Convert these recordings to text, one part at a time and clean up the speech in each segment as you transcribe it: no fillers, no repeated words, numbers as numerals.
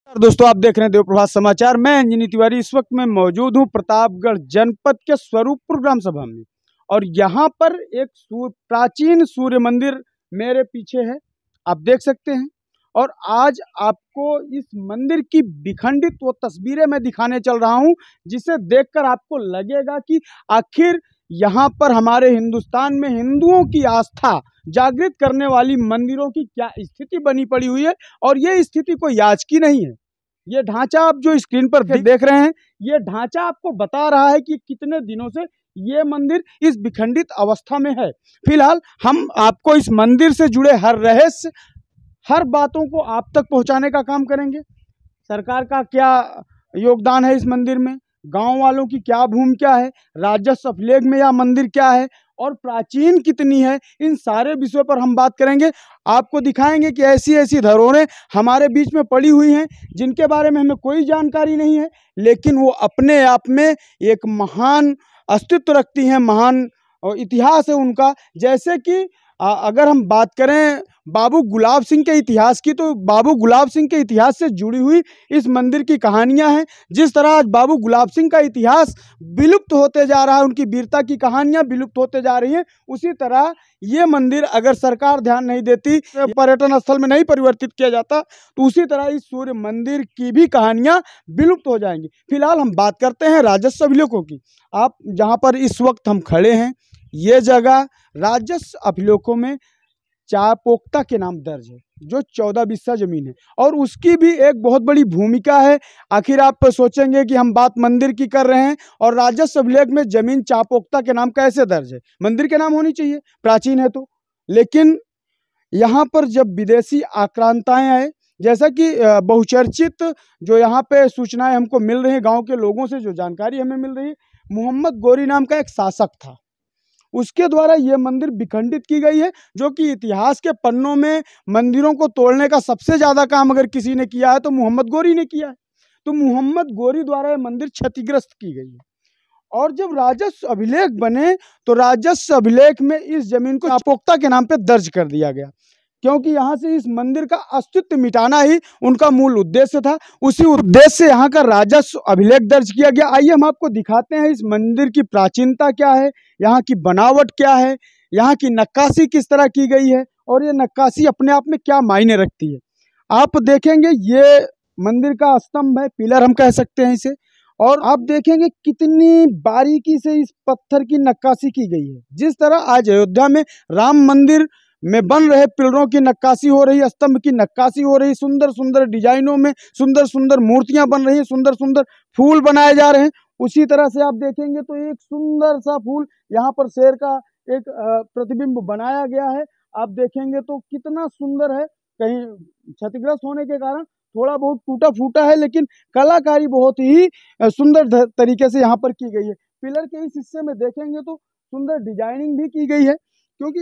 दोस्तों, आप देख रहे हैं देव प्रभात समाचार। मैं अंजनी तिवारी इस वक्त मैं मौजूद हूं प्रतापगढ़ जनपद के स्वरूपपुर ग्राम सभा में, और यहाँ पर एक प्राचीन सूर्य मंदिर मेरे पीछे है, आप देख सकते हैं। और आज आपको इस मंदिर की विखंडित वो तस्वीरें मैं दिखाने चल रहा हूं, जिसे देखकर आपको लगेगा कि आखिर यहाँ पर हमारे हिंदुस्तान में हिंदुओं की आस्था जागृत करने वाली मंदिरों की क्या स्थिति बनी पड़ी हुई है। और ये स्थिति कोई आज की नहीं है। ये ढांचा आप जो स्क्रीन पर देख रहे हैं, ये ढांचा आपको बता रहा है कि कितने दिनों से ये मंदिर इस विखंडित अवस्था में है। फिलहाल हम आपको इस मंदिर से जुड़े हर रहस्य, हर बातों को आप तक पहुंचाने का काम करेंगे। सरकार का क्या योगदान है इस मंदिर में, गांव वालों की क्या भूमिका है, राजस्व अभिलेख में यह मंदिर क्या है और प्राचीन कितनी है, इन सारे विषयों पर हम बात करेंगे। आपको दिखाएंगे कि ऐसी ऐसी धरोहरें हमारे बीच में पड़ी हुई हैं जिनके बारे में हमें कोई जानकारी नहीं है, लेकिन वो अपने आप में एक महान अस्तित्व रखती हैं, महान इतिहास है उनका। जैसे कि अगर हम बात करें बाबू गुलाब सिंह के इतिहास की, तो बाबू गुलाब सिंह के इतिहास से जुड़ी हुई इस मंदिर की कहानियां हैं। जिस तरह आज बाबू गुलाब सिंह का इतिहास विलुप्त होते जा रहा है, उनकी वीरता की कहानियां विलुप्त होते जा रही हैं, उसी तरह ये मंदिर अगर सरकार ध्यान नहीं देती, पर्यटन स्थल में नहीं परिवर्तित किया जाता, तो उसी तरह इस सूर्य मंदिर की भी कहानियाँ विलुप्त हो जाएंगी। फिलहाल हम बात करते हैं राजस्व अभिलेखों की। आप जहाँ पर इस वक्त हम खड़े हैं, ये जगह राजस्व अभिलेखों में चापोक्ता के नाम दर्ज है, जो 14 बिस्सा जमीन है, और उसकी भी एक बहुत बड़ी भूमिका है। आखिर आप सोचेंगे कि हम बात मंदिर की कर रहे हैं और राजस्व अभिलेख में जमीन चापोक्ता के नाम कैसे दर्ज है? मंदिर के नाम होनी चाहिए, प्राचीन है तो। लेकिन यहाँ पर जब विदेशी आक्रांताएं आए, जैसा कि बहुचर्चित जो यहाँ पे सूचनाएं हमको मिल रही है, गाँव के लोगों से जो जानकारी हमें मिल रही है, मोहम्मद गोरी नाम का एक शासक था, उसके द्वारा ये मंदिर विखंडित की गई है। जो कि इतिहास के पन्नों में मंदिरों को तोड़ने का सबसे ज़्यादा काम अगर किसी ने किया है तो मोहम्मद गोरी ने किया है। तो मोहम्मद गोरी द्वारा ये मंदिर क्षतिग्रस्त की गई है। और जब राजस्व अभिलेख बने तो राजस्व अभिलेख में इस जमीन को चापोक्ता के नाम पे दर्ज कर दिया गया, क्योंकि यहाँ से इस मंदिर का अस्तित्व मिटाना ही उनका मूल उद्देश्य था। उसी उद्देश्य से यहाँ का राजस्व अभिलेख दर्ज किया गया। आइए हम आपको दिखाते हैं इस मंदिर की प्राचीनता क्या है, यहाँ की बनावट क्या है, यहाँ की नक्काशी किस तरह की गई है, और ये नक्काशी अपने आप में क्या मायने रखती है। आप देखेंगे ये मंदिर का स्तंभ है, पिलर हम कह सकते हैं इसे, और आप देखेंगे कितनी बारीकी से इस पत्थर की नक्काशी की गई है। जिस तरह आज अयोध्या में राम मंदिर में बन रहे पिलरों की नक्काशी हो रही, स्तंभ की नक्काशी हो रही, सुंदर सुंदर डिजाइनों में सुंदर सुंदर मूर्तियां बन रही हैं, सुंदर सुंदर फूल बनाए जा रहे हैं, उसी तरह से आप देखेंगे तो एक सुंदर सा फूल, यहाँ पर शेर का एक प्रतिबिंब बनाया गया है। आप देखेंगे तो कितना सुंदर है। कहीं क्षतिग्रस्त होने के कारण थोड़ा बहुत टूटा फूटा है, लेकिन कलाकारी बहुत ही सुंदर तरीके से यहाँ पर की गई है। पिलर के इस हिस्से में देखेंगे तो सुंदर डिजाइनिंग भी की गई है, क्योंकि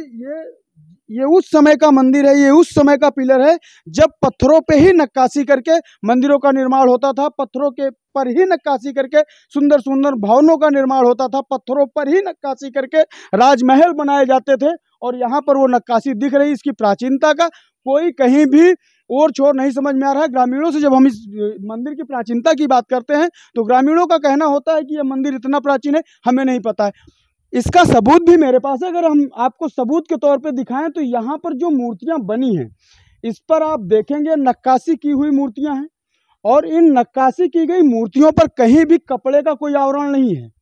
ये उस समय का मंदिर है, ये उस समय का पिलर है जब पत्थरों पे ही नक्काशी करके मंदिरों का निर्माण होता था, पत्थरों के पर ही नक्काशी करके सुंदर सुंदर भवनों का निर्माण होता था, पत्थरों पर ही नक्काशी करके राजमहल बनाए जाते थे। और यहाँ पर वो नक्काशी दिख रही, इसकी प्राचीनता का कोई कहीं भी और छोर नहीं समझ में आ रहा है। ग्रामीणों से जब हम इस मंदिर की प्राचीनता की बात करते हैं तो ग्रामीणों का कहना होता है कि यह मंदिर इतना प्राचीन है, हमें नहीं पता है। इसका सबूत भी मेरे पास है। अगर हम आपको सबूत के तौर पे दिखाएं तो यहाँ पर जो मूर्तियां बनी हैं, इस पर आप देखेंगे नक्काशी की हुई मूर्तियां हैं, और इन नक्काशी की गई मूर्तियों पर कहीं भी कपड़े का कोई आवरण नहीं है।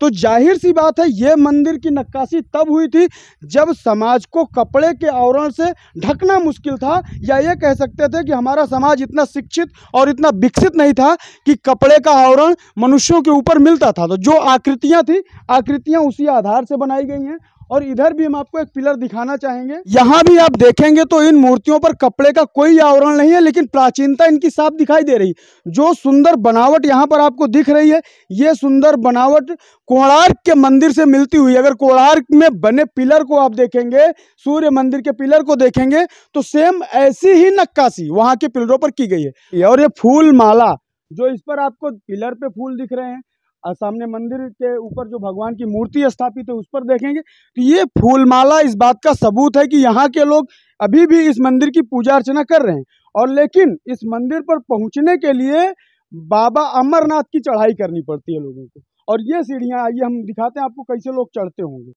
तो जाहिर सी बात है, ये मंदिर की नक्काशी तब हुई थी जब समाज को कपड़े के आवरण से ढकना मुश्किल था, या ये कह सकते थे कि हमारा समाज इतना शिक्षित और इतना विकसित नहीं था कि कपड़े का आवरण मनुष्यों के ऊपर मिलता था। तो जो आकृतियां थी, आकृतियां उसी आधार से बनाई गई हैं। और इधर भी हम आपको एक पिलर दिखाना चाहेंगे। यहाँ भी आप देखेंगे तो इन मूर्तियों पर कपड़े का कोई आवरण नहीं है, लेकिन प्राचीनता इनकी साफ दिखाई दे रही। जो सुंदर बनावट यहाँ पर आपको दिख रही है, ये सुंदर बनावट कोणार्क के मंदिर से मिलती हुई। अगर कोणार्क में बने पिलर को आप देखेंगे, सूर्य मंदिर के पिलर को देखेंगे, तो सेम ऐसी ही नक्काशी वहाँ के पिलरों पर की गई है। और ये फूल माला जो इस पर आपको पिलर पे फूल दिख रहे हैं, और सामने मंदिर के ऊपर जो भगवान की मूर्ति स्थापित है उस पर देखेंगे तो ये फूलमाला इस बात का सबूत है कि यहाँ के लोग अभी भी इस मंदिर की पूजा अर्चना कर रहे हैं। और लेकिन इस मंदिर पर पहुंचने के लिए बाबा अमरनाथ की चढ़ाई करनी पड़ती है लोगों को। और ये सीढ़ियां, आइए हम दिखाते हैं आपको कैसे लोग चढ़ते होंगे।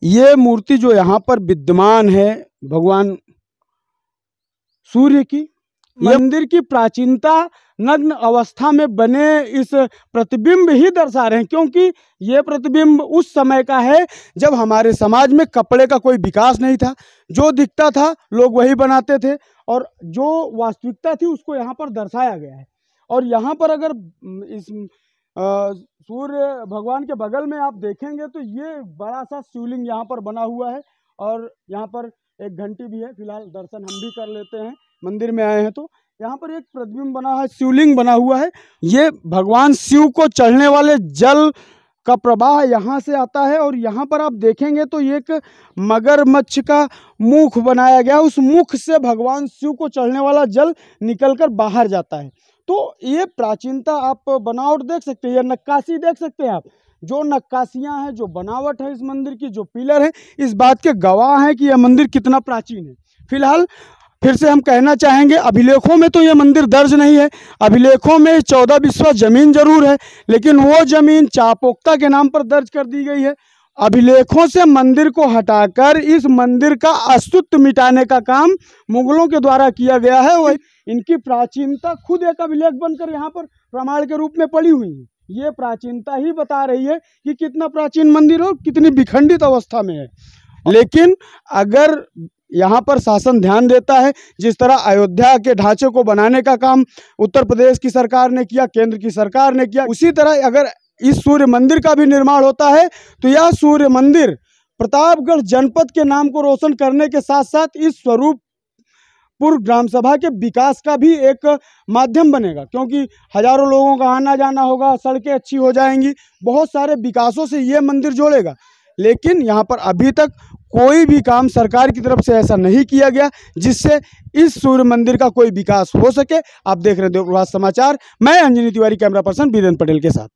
ये मूर्ति जो यहाँ पर विद्यमान है भगवान सूर्य की, मंदिर की प्राचीनता नग्न अवस्था में बने इस प्रतिबिंब ही दर्शा रहे हैं, क्योंकि ये प्रतिबिंब उस समय का है जब हमारे समाज में कपड़े का कोई विकास नहीं था। जो दिखता था लोग वही बनाते थे और जो वास्तविकता थी उसको यहाँ पर दर्शाया गया है। और यहाँ पर अगर इस सूर्य भगवान के बगल में आप देखेंगे तो ये बड़ा सा शिवलिंग यहाँ पर बना हुआ है और यहाँ पर एक घंटी भी है। फिलहाल दर्शन हम भी कर लेते हैं, मंदिर में आए हैं तो। यहाँ पर एक प्रतिबिंब बना है, शिवलिंग बना हुआ है। ये भगवान शिव को चढ़ने वाले जल का प्रवाह यहाँ से आता है और यहाँ पर आप देखेंगे तो एक मगरमच्छ का मुख बनाया गया, उस मुख से भगवान शिव को चढ़ने वाला जल निकलकर बाहर जाता है। तो ये प्राचीनता आप बनावट देख सकते हैं, नक्काशी देख सकते हैं आप। जो नक्काशियाँ हैं, जो बनावट है इस मंदिर की, जो पिलर है, इस बात के गवाह हैं कि यह मंदिर कितना प्राचीन है। फिलहाल फिर से हम कहना चाहेंगे, अभिलेखों में तो ये मंदिर दर्ज नहीं है। अभिलेखों में 14 बिस्वा जमीन जरूर है, लेकिन वो जमीन चापोक्ता के नाम पर दर्ज कर दी गई है। अभिलेखों से मंदिर को हटाकर इस मंदिर का अस्तित्व मिटाने का काम मुगलों के द्वारा किया गया है। वही इनकी प्राचीनता खुद एक अभिलेख बनकर यहाँ पर प्रमाण के रूप में पड़ी हुई है। ये प्राचीनता ही बता रही है कि कितना प्राचीन मंदिर और कितनी विखंडित अवस्था में है। लेकिन अगर यहाँ पर शासन ध्यान देता है, जिस तरह अयोध्या के ढांचे को बनाने का काम उत्तर प्रदेश की सरकार ने किया, केंद्र की सरकार ने किया, उसी तरह अगर इस सूर्य मंदिर का भी निर्माण होता है तो यह सूर्य मंदिर प्रतापगढ़ जनपद के नाम को रोशन करने के साथ साथ इस स्वरूपपुर ग्राम सभा के विकास का भी एक माध्यम बनेगा, क्योंकि हजारों लोगों का आना जाना होगा, सड़कें अच्छी हो जाएंगी, बहुत सारे विकासों से ये मंदिर जोड़ेगा। लेकिन यहाँ पर अभी तक कोई भी काम सरकार की तरफ से ऐसा नहीं किया गया जिससे इस सूर्य मंदिर का कोई विकास हो सके। आप देख रहे हैं देवप्रभात समाचार, मैं अंजनी तिवारी, कैमरा पर्सन बीरेंद्र पटेल के साथ।